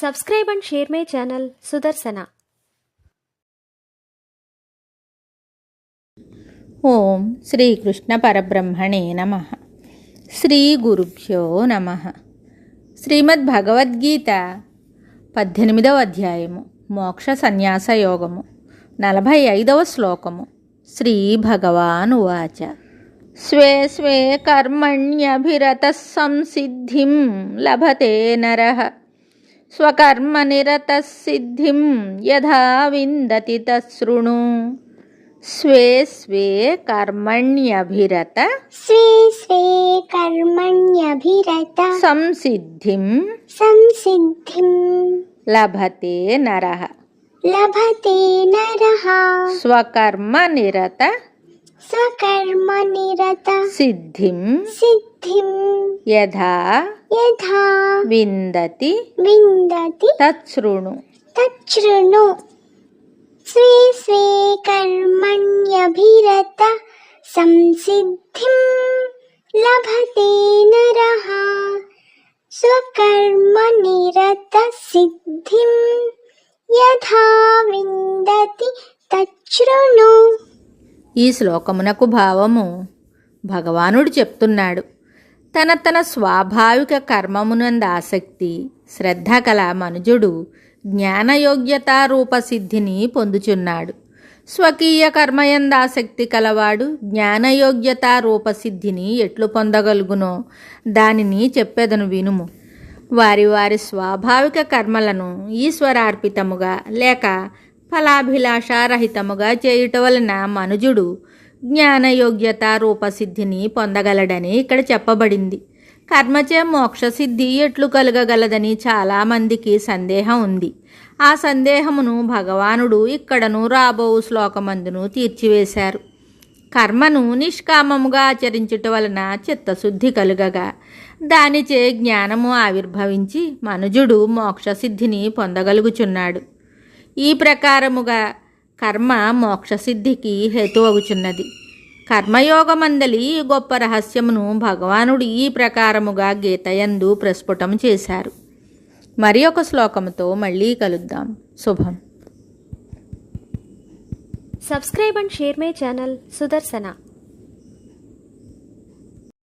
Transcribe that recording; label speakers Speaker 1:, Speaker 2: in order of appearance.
Speaker 1: Subscribe and share my channel Sudarsana.
Speaker 2: ఓం శ్రీకృష్ణ పరబ్రహ్మణే నమః. శ్రీ గురుభ్యో నమః. శ్రీమద్ భగవద్గీత 18వ అధ్యాయము మోక్ష సన్యాస యోగము 45వ శ్లోకము. శ్రీ భగవాన్ ఉవాచ స్వే స్వే కర్మణ్యభిరతః సంసిద్ధిం లభతే నరః స్వకర్మనిరతః సిద్ధిం యథా విందతి తశృణు. స్వే స్వే కర్మణ్యభిరత సంసిద్ధిం లభతే నరః స్వకర్మనిరత సిద్ధిం యథా విందతి తశృణు.
Speaker 3: స్వే స్వే కర్మణ్యభిరత సంసిద్ధిం లభతే నరః స్వకర్మనిరత సిద్ధిం యథా విందతి తశృణు.
Speaker 2: ఈ శ్లోకమునకు భావము భగవానుడు చెప్తున్నాడు. తన స్వాభావిక కర్మమునందు ఆసక్తి శ్రద్ధ కల మనుజుడు జ్ఞానయోగ్యతా రూపసిద్ధిని పొందుచున్నాడు. స్వకీయ కర్మయందాసక్తి కలవాడు జ్ఞానయోగ్యతా రూపసిద్ధిని ఎట్లు పొందగలుగునో దానిని చెప్పెదను వినుము. వారి వారి స్వాభావిక కర్మలను ఈశ్వరార్పితముగా లేక ఫలాభిలాషారహితముగా చేయుట వలన మనుజుడు జ్ఞానయోగ్యతా రూపసిద్ధిని పొందగలడని ఇక్కడ చెప్పబడింది. కర్మచే మోక్షసిద్ధి ఎట్లు కలగగలదని చాలామందికి సందేహం ఉంది. ఆ సందేహమును భగవానుడు ఇక్కడను రాబో శ్లోకమందును తీర్చివేశారు. కర్మను నిష్కామముగా ఆచరించుట వలన చిత్తశుద్ధి కలుగగా దానిచే జ్ఞానము ఆవిర్భవించి మనుజుడు మోక్షసిద్ధిని పొందగలుగుచున్నాడు. ఈ ప్రకారముగా కర్మ మోక్షసిద్ధికి హేతువగుచున్నది. కర్మయోగమందలి గొప్ప రహస్యమును భగవానుడు ఈ ప్రకారముగా గీతయందు ప్రస్ఫుటం చేశారు. మరి ఒక శ్లోకముతో మళ్ళీ కలుద్దాం. శుభం.
Speaker 1: Subscribe and share my channel Sudarsana.